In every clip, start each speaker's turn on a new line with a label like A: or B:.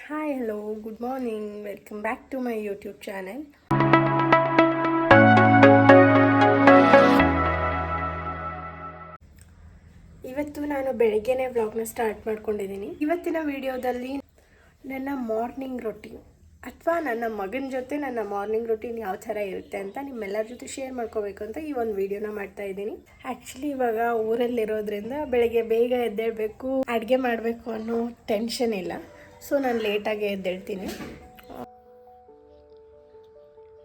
A: Hi hello good morning welcome back to my YouTube channel. ಇವತ್ತು ನಾನು ಬೆಳಗ್ಗೆನೇ ವ್ಲಾಗ್ನ ಸ್ಟಾರ್ಟ್ ಮಾಡ್ಕೊಂಡಿದ್ದೀನಿ. ಇವತ್ತಿನ ವಿಡಿಯೋದಲ್ಲಿ ನನ್ನ ಮಾರ್ನಿಂಗ್ ರೊಟೀನ್ ಅಥವಾ ನನ್ನ ಮಗನ ಜೊತೆ ನನ್ನ ಮಾರ್ನಿಂಗ್ ರೊಟೀನ್ ಯಾವ ಥರ ಇರುತ್ತೆ ಅಂತ ನಿಮ್ಮೆಲ್ಲರ ಜೊತೆ ಶೇರ್ ಮಾಡ್ಕೋಬೇಕು ಅಂತ ಈ ಒಂದು ವಿಡಿಯೋನ ಮಾಡ್ತಾ ಇದ್ದೀನಿ. ಆ್ಯಕ್ಚುಲಿ ಇವಾಗ ಊರಲ್ಲಿರೋದ್ರಿಂದ ಬೆಳಗ್ಗೆ ಬೇಗ ಎದ್ದೇಳಬೇಕು, ಅಡುಗೆ ಮಾಡಬೇಕು ಅನ್ನೋ ಟೆನ್ಷನ್ ಇಲ್ಲ. ಸೊ ನಾನು ಲೇಟಾಗಿ ಎದ್ದೇಳ್ತೀನಿ.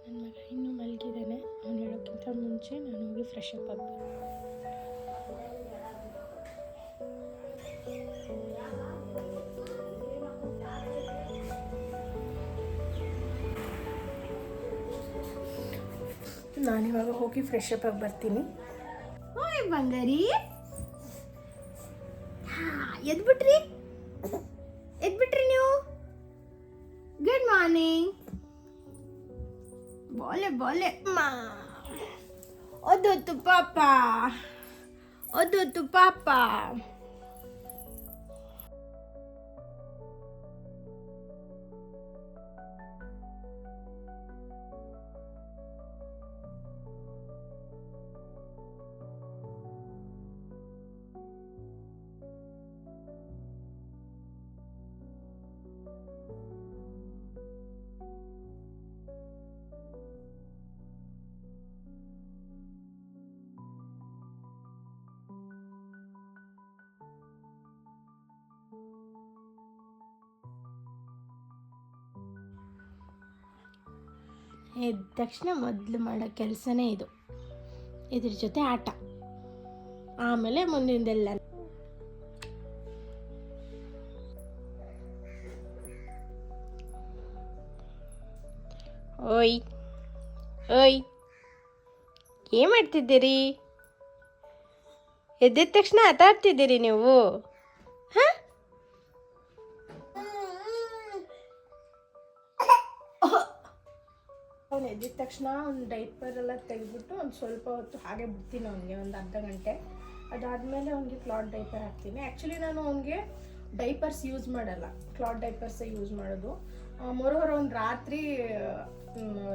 A: ನನ್ನ ಮಗ ಇನ್ನೂ ಮಲಗಿದ್ದಾನೆ. ಅವ್ನು ಹೇಳೋಕ್ಕಿಂತ ಮುಂಚೆ ನಾನು ಹೋಗಿ ಫ್ರೆಶ್ ಅಪ್ ಆಗಬೇಕು. ನಾನಿವಾಗ ಹೋಗಿ ಫ್ರೆಶ್ ಅಪ್ ಆಗಿ ಬರ್ತೀನಿ. ಓಯ್ ಬಂಗಾರಿ, ಎದ್ಬಿಟ್ರಿ ನೀವು? Good morning. ಬೋಲೆ ಒದ್ದೊತ್ತು ಪಾಪ. ಎದ್ದ ತಕ್ಷಣ ಮೊದಲು ಮಾಡೋ ಕೆಲಸನೇ ಇದ್ರ ಜೊತೆ ಆಟ, ಆಮೇಲೆ ಮುಂದಿಂದೆಲ್ಲ. ಓಯ್ ಏನು ಮಾಡ್ತಿದ್ದೀರಿ? ಎದ್ದಿದ ತಕ್ಷಣ ಆಟ ಆಡ್ತಿದ್ದೀರಿ ನೀವು? ಹಾಂ, ಅವ್ನು ಎದ್ದಿದ ತಕ್ಷಣ ಒಂದು ಡೈಪರೆಲ್ಲ ತೆಗೆದ್ಬಿಟ್ಟು ಒಂದು ಸ್ವಲ್ಪ ಹೊತ್ತು ಹಾಗೆ ಬಿಡ್ತೀನಿ ಅವನಿಗೆ, ಒಂದು ಅರ್ಧ ಗಂಟೆ. ಅದಾದಮೇಲೆ ಅವನಿಗೆ ಕ್ಲಾತ್ ಡೈಪರ್ ಹಾಕ್ತೀನಿ. ಆ್ಯಕ್ಚುಲಿ ನಾನು ಅವನಿಗೆ ಡೈಪರ್ಸ್ ಯೂಸ್ ಮಾಡಲ್ಲ, ಕ್ಲಾತ್ ಡೈಪರ್ಸೇ ಯೂಸ್ ಮಾಡೋದು. ಮೊರೋವರ್ ಅವ್ನು ರಾತ್ರಿ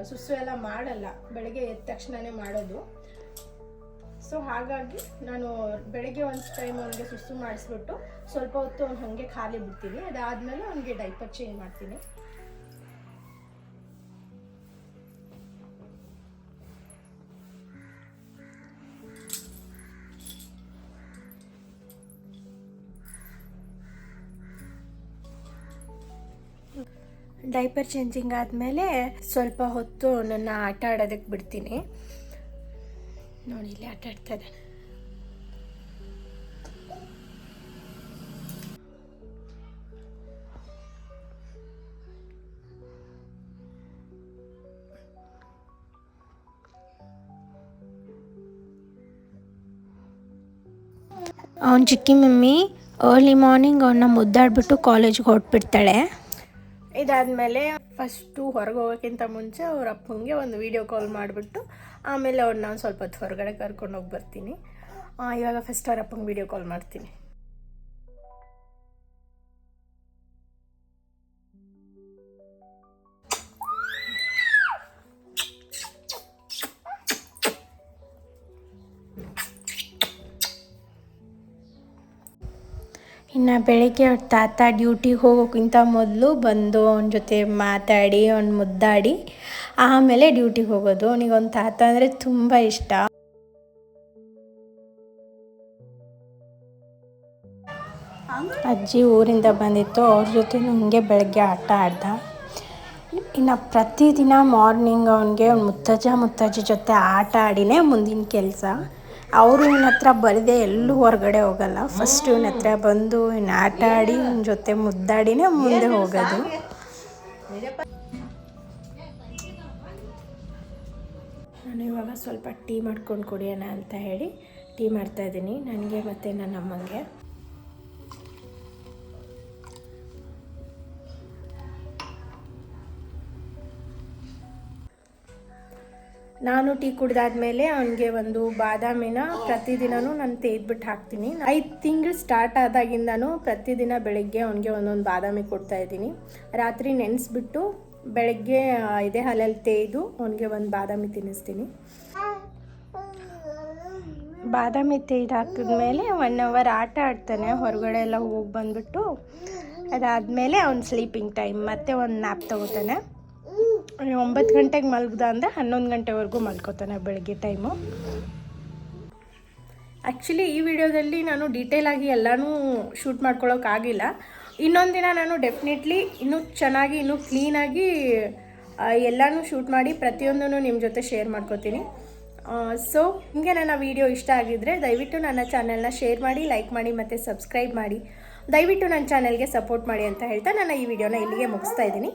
A: ಸುಸು ಎಲ್ಲ ಮಾಡಲ್ಲ, ಬೆಳಗ್ಗೆ ಎದ್ದ ತಕ್ಷಣವೇ ಮಾಡೋದು. ಸೊ ಹಾಗಾಗಿ ನಾನು ಬೆಳಗ್ಗೆ ಒಂದು ಟೈಮ್ ಅವನಿಗೆ ಸುಸು ಮಾಡಿಸ್ಬಿಟ್ಟು ಸ್ವಲ್ಪ ಹೊತ್ತು ಅವ್ನು ಹಾಗೆ ಖಾಲಿ ಬಿಡ್ತೀನಿ. ಅದಾದಮೇಲೆ ಅವನಿಗೆ ಡೈಪರ್ ಚೇಂಜ್ ಮಾಡ್ತೀನಿ. ಡೈಪರ್ ಚೇಂಜಿಂಗ್ ಆದಮೇಲೆ ಸ್ವಲ್ಪ ಹೊತ್ತು ನನ್ನ ಆಟ ಆಡೋದಕ್ಕೆ ಬಿಡ್ತೀನಿ. ನೋಡಿ, ಇಲ್ಲಿ ಆಟ ಆಡ್ತಾ ಇದ್ದಾನೆ. ಅವನ ಚಿಕ್ಕಿ ಮಮ್ಮಿ ಅರ್ಲಿ ಮಾರ್ನಿಂಗ್ ಅವನ್ನ ಮುದ್ದಾಡ್ಬಿಟ್ಟು ಕಾಲೇಜ್ಗೆ ಹೊರಟ್ಬಿಡ್ತಾಳೆ. ಇದಾದಮೇಲೆ ಫಸ್ಟು ಹೊರಗೆ ಹೋಗೋಕ್ಕಿಂತ ಮುಂಚೆ ಅವ್ರ ಅಪ್ಪಂಗೆ ಒಂದು ವೀಡಿಯೋ ಕಾಲ್ ಮಾಡಿಬಿಟ್ಟು ಆಮೇಲೆ ಅವ್ರನ್ನ ಒಂದು ಸ್ವಲ್ಪ ಹೊತ್ತು ಹೊರಗಡೆ ಕರ್ಕೊಂಡು ಹೋಗಿ ಬರ್ತೀನಿ. ಇವಾಗ ಫಸ್ಟ್ ಅವ್ರ ಅಪ್ಪಂಗೆ ವೀಡಿಯೋ ಕಾಲ್ ಮಾಡ್ತೀನಿ. ಇನ್ನು ಬೆಳಗ್ಗೆ ಅವ್ರ ತಾತ ಡ್ಯೂಟಿಗೆ ಹೋಗೋಕ್ಕಿಂತ ಮೊದಲು ಬಂದು ಅವನ ಜೊತೆ ಮಾತಾಡಿ ಅವ್ನ ಮುದ್ದಾಡಿ ಆಮೇಲೆ ಡ್ಯೂಟಿಗೆ ಹೋಗೋದು. ಅವನಿಗೆ ಅವ್ನ ತಾತ ಅಂದರೆ ತುಂಬ ಇಷ್ಟ. ಅಜ್ಜಿ ಊರಿಂದ ಬಂದಿತ್ತು, ಅವ್ರ ಜೊತೆ ಹಂಗೆ ಬೆಳಗ್ಗೆ ಆಟ ಆಡ್ದ. ಇನ್ನು ಪ್ರತಿದಿನ ಮಾರ್ನಿಂಗ್ ಅವನಿಗೆ ಮುತ್ತಜ್ಜಿ ಜೊತೆ ಆಟ ಆಡಿನೇ ಮುಂದಿನ ಕೆಲಸ. ಅವರು ಇವನ ಹತ್ರ ಬರದೆ ಎಲ್ಲೂ ಹೊರಗಡೆ ಹೋಗಲ್ಲ. ಫಸ್ಟ್ ಇವನ ಹತ್ರ ಬಂದು ಇನ್ನು ಆಟ ಆಡಿ ಇವನ ಜೊತೆ ಮುದ್ದಾಡಿನೇ ಮುಂದೆ ಹೋಗೋದು. ನಾನು ಇವಾಗ ಸ್ವಲ್ಪ ಟೀ ಮಾಡ್ಕೊಂಡು ಕುಡಿಯೋಣ ಅಂತ ಹೇಳಿ ಟೀ ಮಾಡ್ತಾಯಿದ್ದೀನಿ, ನನಗೆ ಮತ್ತು ನನ್ನ ಅಮ್ಮಂಗೆ. ನಾನು ಟೀ ಕುಡ್ದಾದ್ಮೇಲೆ ಅವನಿಗೆ ಒಂದು ಬಾದಾಮಿನ ಪ್ರತಿದಿನವೂ ನಾನು ತೆಗೆದ್ಬಿಟ್ಟು ಹಾಕ್ತೀನಿ. 5 ತಿಂಗಳು ಸ್ಟಾರ್ಟ್ ಆದಾಗಿಂದನೂ ಪ್ರತಿದಿನ ಬೆಳಗ್ಗೆ ಅವನಿಗೆ ಒಂದೊಂದು ಬಾದಾಮಿ ಕೊಡ್ತಾಯಿದ್ದೀನಿ. ರಾತ್ರಿ ನೆನೆಸ್ಬಿಟ್ಟು ಬೆಳಗ್ಗೆ ಎದೆ ಹಾಲಲ್ಲಿ ತೆಗೆದು ಅವನಿಗೆ ಒಂದು ಬಾದಾಮಿ ತಿನ್ನಿಸ್ತೀನಿ. ಬಾದಾಮಿ ತೆಗೆದು ಹಾಕಿದ್ಮೇಲೆ 1 ಅವರ್ ಆಟ ಆಡ್ತಾನೆ, ಹೊರಗಡೆ ಎಲ್ಲ ಹೋಗಿ ಬಂದುಬಿಟ್ಟು ಅದಾದಮೇಲೆ ಅವ್ನು ಸ್ಲೀಪಿಂಗ್ ಟೈಮ್, ಮತ್ತೆ ಒಂದು ನ್ಯಾಪ್ ತೊಗೋತಾನೆ. 9 ಗಂಟೆಗೆ ಮಲಗ್ದ ಅಂದರೆ 11 ಗಂಟೆವರೆಗೂ ಮಲ್ಕೋತಾನೆ ಬೆಳಗ್ಗೆ ಟೈಮು. ಆ್ಯಕ್ಚುಲಿ ಈ ವಿಡಿಯೋದಲ್ಲಿ ನಾನು ಡೀಟೇಲಾಗಿ ಎಲ್ಲನೂ ಶೂಟ್ ಮಾಡ್ಕೊಳ್ಳೋಕ್ಕಾಗಿಲ್ಲ. ಇನ್ನೊಂದು ದಿನ ನಾನು ಡೆಫಿನೆಟ್ಲಿ ಇನ್ನೂ ಚೆನ್ನಾಗಿ ಇನ್ನೂ ಕ್ಲೀನಾಗಿ ಎಲ್ಲನೂ ಶೂಟ್ ಮಾಡಿ ಪ್ರತಿಯೊಂದೂ ನಿಮ್ಮ ಜೊತೆ ಶೇರ್ ಮಾಡ್ಕೋತೀನಿ. ಸೊ ನಿಮಗೆ ನನ್ನ ವಿಡಿಯೋ ಇಷ್ಟ ಆಗಿದ್ದರೆ ದಯವಿಟ್ಟು ನನ್ನ ಚಾನಲ್ನ ಶೇರ್ ಮಾಡಿ, ಲೈಕ್ ಮಾಡಿ ಮತ್ತು ಸಬ್ಸ್ಕ್ರೈಬ್ ಮಾಡಿ. ದಯವಿಟ್ಟು ನನ್ನ ಚಾನಲ್ಗೆ ಸಪೋರ್ಟ್ ಮಾಡಿ ಅಂತ ಹೇಳ್ತಾ ನಾನು ಈ ವಿಡಿಯೋನ ಇಲ್ಲಿಗೆ ಮುಗಿಸ್ತಾ ಇದ್ದೀನಿ.